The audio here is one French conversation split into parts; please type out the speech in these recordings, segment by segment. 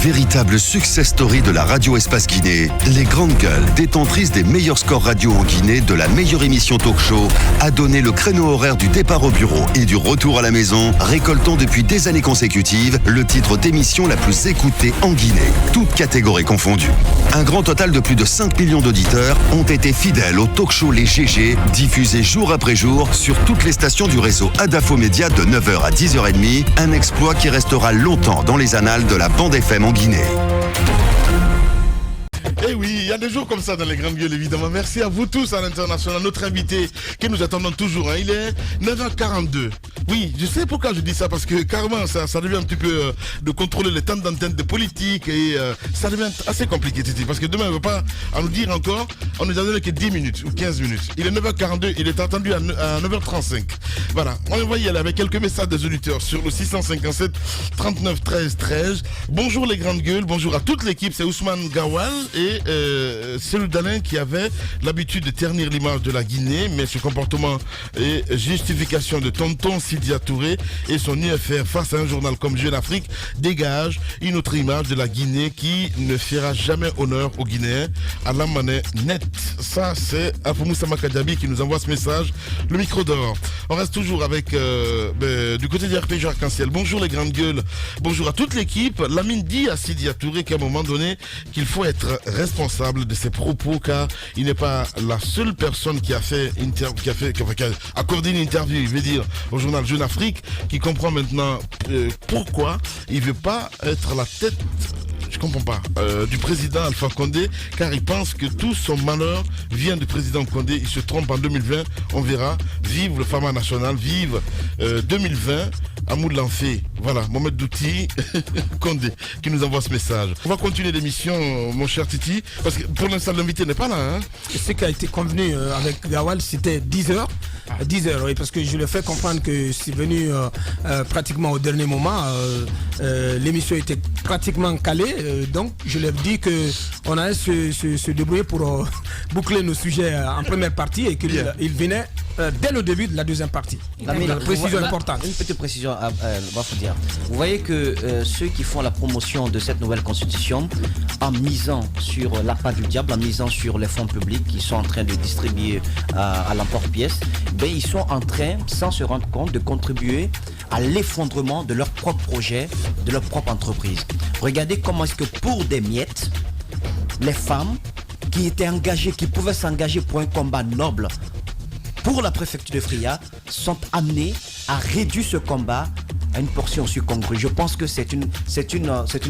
Véritable success story de la radio Espace Guinée, les Grandes Gueules, détentrices des meilleurs scores radio en Guinée, de la meilleure émission talk show, a donné le créneau horaire du départ au bureau et du retour à la maison, récoltant depuis des années consécutives le titre d'émission la plus écoutée en Guinée, toutes catégories confondues. Un grand total de plus de 5 millions d'auditeurs ont été fidèles au talk show Les GG, diffusé jour après jour sur toutes les stations du réseau Adafo Média de 9h à 10h30, un exploit qui restera longtemps dans les annales de la bande FM en Guinée. Eh oui, il y a des jours comme ça dans les Grandes Gueules, évidemment. Merci à vous tous à l'international, notre invité que nous attendons toujours. Il est 9h42. Oui, je sais pourquoi je dis ça, parce que carrément, ça devient un petit peu de contrôler les temps d'antenne de politique et ça devient assez compliqué, Titi, parce que demain, on ne veut pas en nous dire encore, on nous a donné que 10 minutes ou 15 minutes. Il est 9h42, il est attendu à 9h35. Voilà, on va y aller avec quelques messages des auditeurs sur le 657 39 13 13. Bonjour les Grandes Gueules, bonjour à toute l'équipe, c'est Ousmane Gawal et celui d'Alain qui avait l'habitude de ternir l'image de la Guinée, mais ce comportement et justification de tonton Sidia Touré et son UFR face à un journal comme Jeune Afrique dégage une autre image de la Guinée qui ne fera jamais honneur aux Guinéens à la monnaie nette. Ça, c'est Afomoussa Makadjabi qui nous envoie ce message. Le micro d'or. On reste toujours avec du côté du RPG Arc-en-Ciel. Bonjour les Grandes Gueules. Bonjour à toute l'équipe. Lamine dit à Sidia Touré qu'à un moment donné, qu'il faut être responsable de ses propos, car il n'est pas la seule personne qui a accordé une interview, il veut dire, au journal Jeune Afrique, qui comprend maintenant pourquoi il ne veut pas être à la tête, je comprends pas, du président Alpha Condé, car il pense que tout son malheur vient du président Condé. Il se trompe en 2020, on verra. Vive le Fama national, vive 2020. Amoud Lanfé, voilà, Mohamed Douti, Condé, qui nous envoie ce message. On va continuer l'émission, mon cher Titi, parce que pour l'instant, l'invité n'est pas là. Hein. Ce qui a été convenu avec Gawal, c'était 10h. 10h, oui, parce que je le fais comprendre que c'est venu pratiquement au dernier moment. L'émission était pratiquement calée, donc je leur dis qu'on allait se débrouiller pour boucler nos sujets en première partie et qu'il venait dès le début de la deuxième partie. Une précision importante. Une petite précision, dire. Vous voyez que ceux qui font la promotion de cette nouvelle constitution, en misant sur l'appât du diable, en misant sur les fonds publics qu'ils sont en train de distribuer à l'emporte-pièce, ben, ils sont en train, sans se rendre compte, de contribuer à l'effondrement de leur propre projet, de leur propre entreprise. Regardez comment est-ce que pour des miettes, les femmes qui étaient engagées, qui pouvaient s'engager pour un combat noble, pour la préfecture de Fria, sont amenés à réduire ce combat à une portion aussi congrue. Je pense que c'est une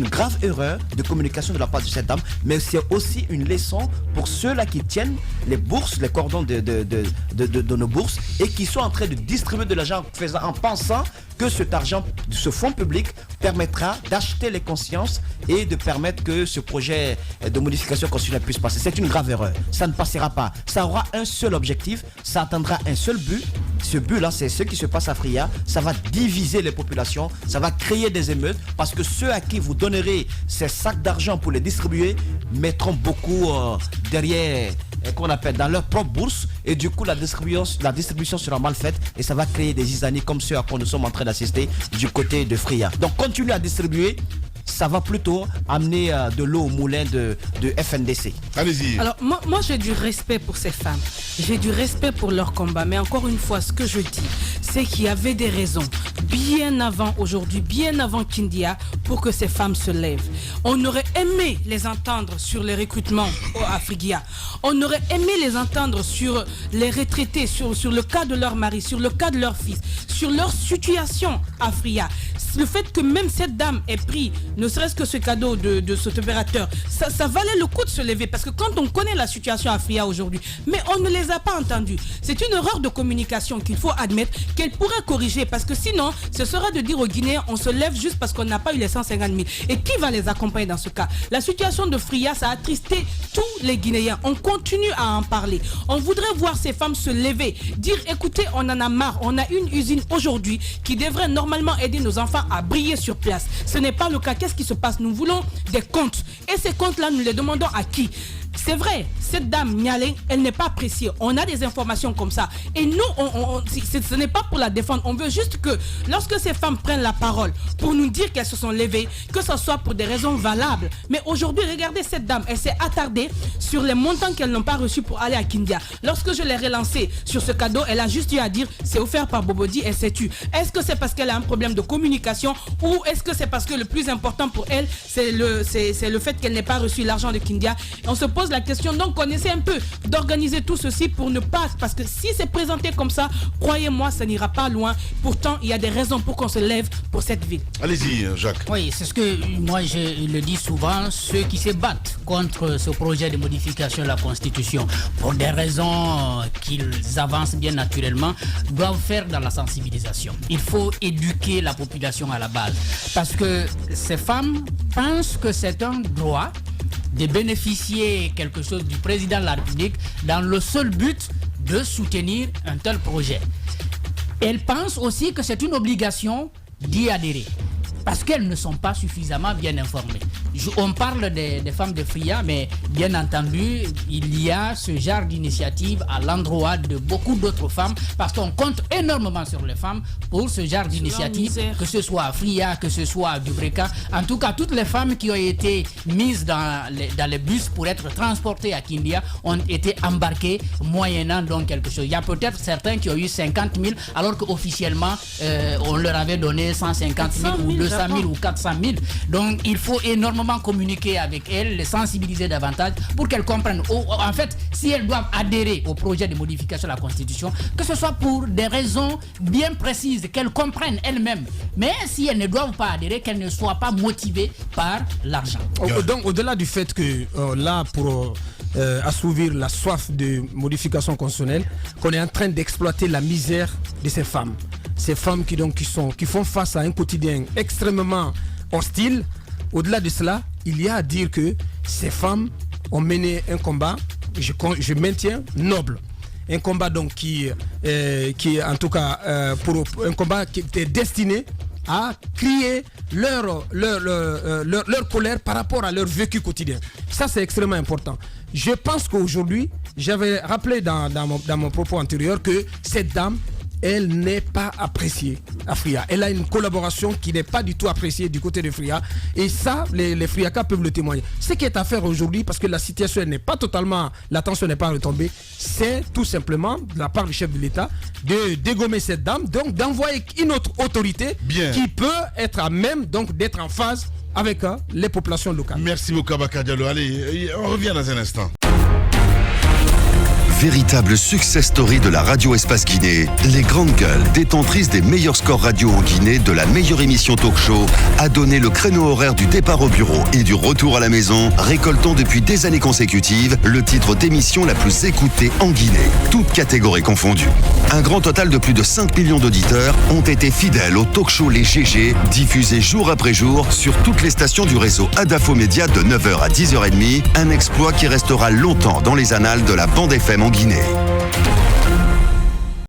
grave erreur de communication de la part de cette dame, mais c'est aussi une leçon pour ceux-là qui tiennent les bourses, les cordons de nos bourses et qui sont en train de distribuer de l'argent en pensant que cet argent, ce fonds public permettra d'acheter les consciences et de permettre que ce projet de modification constitutionnelle puisse passer. C'est une grave erreur. Ça ne passera pas. Ça aura un seul objectif, ça atteindra un seul but. Ce but-là, c'est ce qui se passe à Fria. Ça va diviser les populations, ça va créer des émeutes parce que ceux à qui vous donnerez ces sacs d'argent pour les distribuer mettront beaucoup derrière, qu'on appelle dans leur propre bourse, et du coup la distribution sera mal faite et ça va créer des isanies comme ceux à quoi nous sommes en train d'assister du côté de Fria. Donc continuez à distribuer, ça va plutôt amener de l'eau au moulin de FNDC. Allez-y. Alors moi j'ai du respect pour ces femmes, j'ai du respect pour leur combat, mais encore une fois ce que je dis, c'est qu'il y avait des raisons bien avant aujourd'hui, bien avant Kindia, pour que ces femmes se lèvent. On aurait aimé les entendre sur les recrutements à Frigia. On aurait aimé les entendre sur les retraités, sur le cas de leur mari, sur le cas de leur fils, sur leur situation à Fria. Le fait que même cette dame ait pris, ne serait-ce que ce cadeau de cet opérateur, ça valait le coup de se lever, parce que quand on connaît la situation à Fria aujourd'hui, mais on ne les a pas entendus. C'est une erreur de communication qu'il faut admettre, qu'elle pourrait corriger, parce que sinon, ce serait de dire aux Guinéens, on se lève juste parce qu'on n'a pas eu les 150 000. Et qui va les accompagner dans ce cas? La situation de Fria, ça a attristé tous les Guinéens. On continue à en parler. On voudrait voir ces femmes se lever, dire, écoutez, on en a marre, on a une usine aujourd'hui qui devrait normalement aider nos enfants à briller sur place. Ce n'est pas le cas. Qu'est-ce qui se passe? Nous voulons des comptes. Et ces comptes-là, nous les demandons à qui? c'est vrai, cette dame Nialé, elle n'est pas appréciée. On a des informations comme ça. Et nous, ce n'est pas pour la défendre. On veut juste que lorsque ces femmes prennent la parole pour nous dire qu'elles se sont levées, que ce soit pour des raisons valables. Mais aujourd'hui, regardez cette dame, elle s'est attardée sur les montants qu'elles n'ont pas reçus pour aller à Kindia. Lorsque je l'ai relancée sur ce cadeau, elle a juste eu à dire c'est offert par Bobodi, elle s'est tue. Est-ce que c'est parce qu'elle a un problème de communication ou est-ce que c'est parce que le plus important pour elle, c'est le fait qu'elle n'ait pas reçu l'argent de Kindia? Et on se pose la question, donc on essaie un peu d'organiser tout ceci pour ne pas, parce que si c'est présenté comme ça, croyez-moi, ça n'ira pas loin. Pourtant, il y a des raisons pour qu'on se lève pour cette ville. Allez-y, Jacques. Oui, c'est ce que moi je le dis souvent, ceux qui se battent contre ce projet de modification de la Constitution, pour des raisons qu'ils avancent bien naturellement, doivent faire dans la sensibilisation. Il faut éduquer la population à la base, parce que ces femmes pensent que c'est un droit de bénéficier quelque chose du président de la République dans le seul but de soutenir un tel projet. Elles pensent aussi que c'est une obligation d'y adhérer, parce qu'elles ne sont pas suffisamment bien informées. On parle des femmes de FRIA, mais bien entendu, il y a ce genre d'initiative à l'endroit de beaucoup d'autres femmes, parce qu'on compte énormément sur les femmes pour ce genre d'initiative, que ce soit à FRIA, que ce soit à Dubreka. En tout cas, toutes les femmes qui ont été mises dans les bus pour être transportées à Kindia ont été embarquées moyennant donc quelque chose. Il y a peut-être certains qui ont eu 50 000, alors qu'officiellement, on leur avait donné 150 000 ou 200 000 ou 400 000. Donc, il faut énormément communiquer avec elles, les sensibiliser davantage pour qu'elles comprennent. En fait, si elles doivent adhérer au projet de modification de la Constitution, que ce soit pour des raisons bien précises, qu'elles comprennent elles-mêmes. Mais si elles ne doivent pas adhérer, qu'elles ne soient pas motivées par l'argent. Donc, au-delà du fait que là, pour assouvir la soif de modification constitutionnelle, qu'on est en train d'exploiter la misère de ces femmes. Ces femmes qui font face à un quotidien extrêmement hostile. Au-delà de cela, il y a à dire que ces femmes ont mené un combat, je maintiens, noble. Un combat donc qui en tout cas, pour un combat qui était destiné à crier leur colère par rapport à leur vécu quotidien. Ça, c'est extrêmement important. Je pense qu'aujourd'hui, j'avais rappelé dans mon propos antérieur que cette dame, elle n'est pas appréciée à FRIA. Elle a une collaboration qui n'est pas du tout appréciée du côté de FRIA. Et ça, les FRIACA peuvent le témoigner. Ce qui est à faire aujourd'hui, parce que la situation n'est pas totalement, la tension n'est pas retombée, c'est tout simplement, de la part du chef de l'État, de dégommer cette dame, donc d'envoyer une autre autorité qui peut être à même donc d'être en phase avec les populations locales. Merci beaucoup, Abaka Diallo. Allez, on revient dans un instant. Véritable success story de la radio Espace Guinée, les grandes gueules, détentrices des meilleurs scores radio en Guinée, de la meilleure émission talk show, a donné le créneau horaire du départ au bureau et du retour à la maison, récoltant depuis des années consécutives le titre d'émission la plus écoutée en Guinée, toutes catégories confondues. Un grand total de plus de 5 millions d'auditeurs ont été fidèles au talk show Les GG, diffusé jour après jour sur toutes les stations du réseau Adafo Média de 9h à 10h30, un exploit qui restera longtemps dans les annales de la bande FM en Guinée.